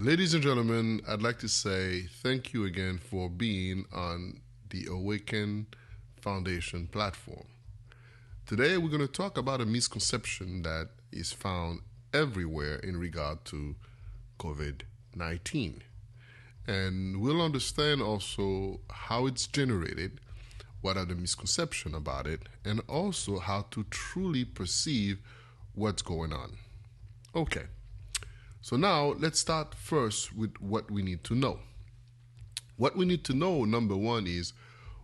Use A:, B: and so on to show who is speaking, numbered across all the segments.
A: Ladies and gentlemen, I'd like to say thank you again for being on the Awaken Foundation platform. Today we're going to talk about a misconception that is found everywhere in regard to COVID-19. And we'll understand also how it's generated, what are the misconceptions about it, and also how to truly perceive what's going on. Okay. So now let's start first with what we need to know. What we need to know, number one, is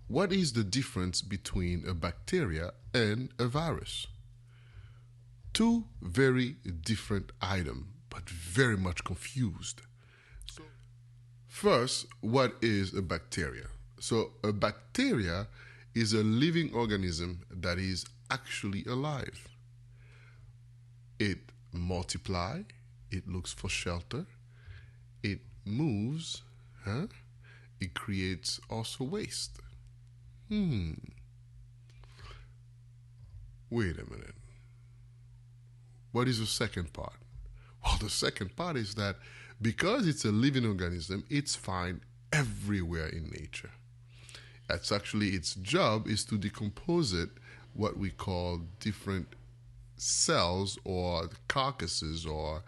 A: what is the difference between a bacteria and a virus? Two very different items, but very much confused. So, first, what is a bacteria? So a bacteria is a living organism that is actually alive. It multiplies. It looks for shelter. It moves. It creates also waste. Wait a minute. What is the second part? Well, the second part is that because it's a living organism, it's found everywhere in nature. That's actually its job, is to decompose it, what we call different cells or carcasses or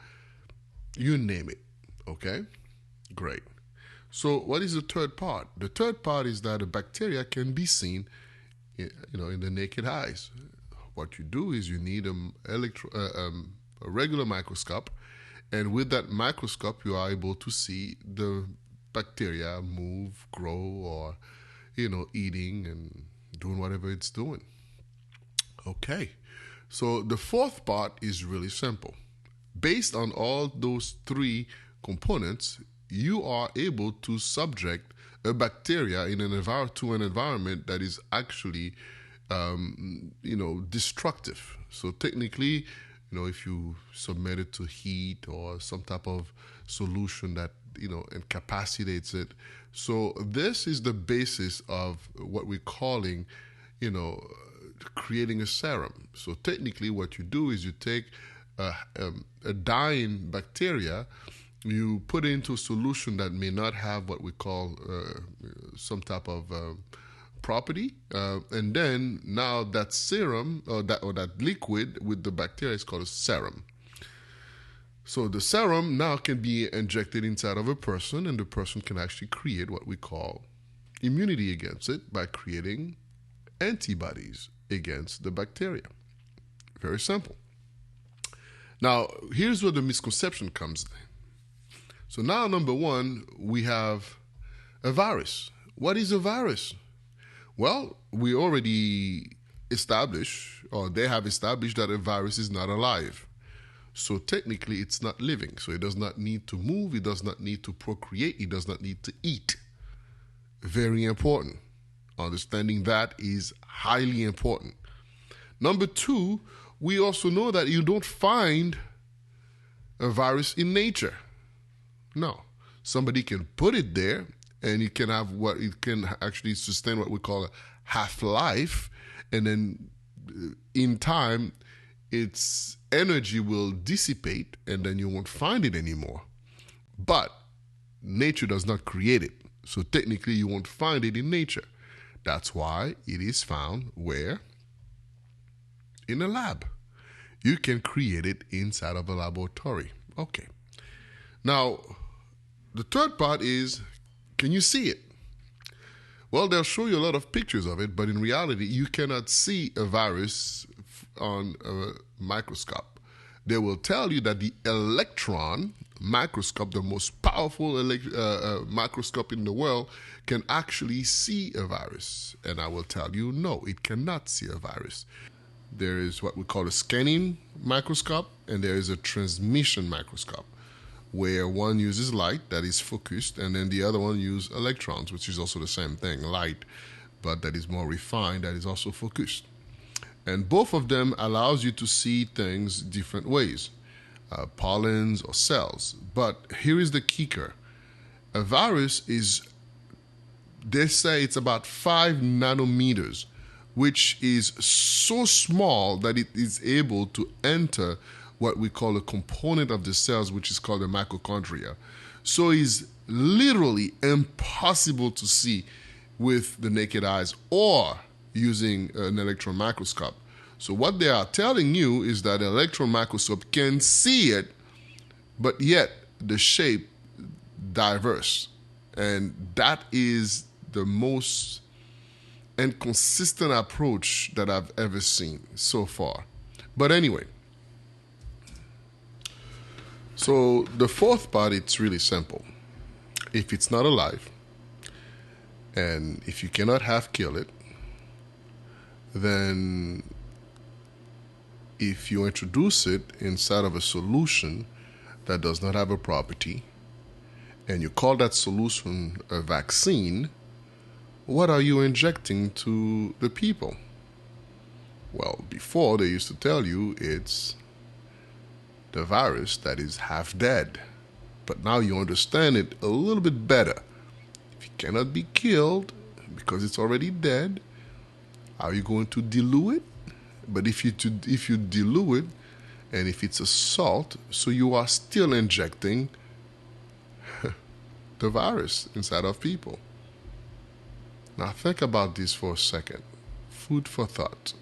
A: you name it. Okay? Great. So what is the third part? The third part is that a bacteria can be seen in the naked eyes. What you do is you need a regular microscope, and with that microscope you are able to see the bacteria move, grow, or eating and doing whatever it's doing. Okay. So the fourth part is really simple. Based on all those three components, you are able to subject a bacteria in to an environment that is actually, destructive. So technically, if you submit it to heat or some type of solution that, incapacitates it. So this is the basis of what we're calling, creating a serum. So technically what you do is you take a dying bacteria, you put it into a solution that may not have what we call some type of property, and then now that serum or that liquid with the bacteria is called a serum. So the serum now can be injected inside of a person, and the person can actually create what we call immunity against it by creating antibodies against the bacteria. Very simple. Now, here's where the misconception comes in. So now, number one, we have a virus. What is a virus? Well, we already established, or they have established, that a virus is not alive. So technically, it's not living. So it does not need to move. It does not need to procreate. It does not need to eat. Very important. Understanding that is highly important. Number two, we also know that you don't find a virus in nature. No. Somebody can put it there, and it can have it can actually sustain what we call a half-life, and then in time, its energy will dissipate, and then you won't find it anymore. But nature does not create it. So technically, you won't find it in nature. That's why it is found where? In a lab. You can create it inside of a laboratory. Okay. Now, the third part is, can you see it? Well, they'll show you a lot of pictures of it, but in reality, you cannot see a virus on a microscope. They will tell you that the electron microscope, the most powerful microscope in the world, can actually see a virus. And I will tell you, no, it cannot see a virus. There is what we call a scanning microscope, and there is a transmission microscope, where one uses light that is focused, and then the other one uses electrons, which is also the same thing, light, but that is more refined, that is also focused. And both of them allows you to see things different ways, pollens or cells. But here is the kicker. A virus is, they say it's about 5 nanometers, which is so small that it is able to enter what we call a component of the cells, which is called the mitochondria. So it's literally impossible to see with the naked eyes or using an electron microscope. So what they are telling you is that an electron microscope can see it, but yet the shape diverse. And that is the most inconsistent approach that I've ever seen so far. But anyway, so the fourth part, it's really simple. If it's not alive, and if you cannot have kill it, then if you introduce it inside of a solution that does not have a property, and you call that solution a vaccine, what are you injecting to the people? Well, before they used to tell you it's the virus that is half dead. But now you understand it a little bit better. If it cannot be killed because it's already dead, are you going to dilute it? But if you dilute it, and if it's a salt, so you are still injecting the virus inside of people. Now think about this for a second. Food for thought.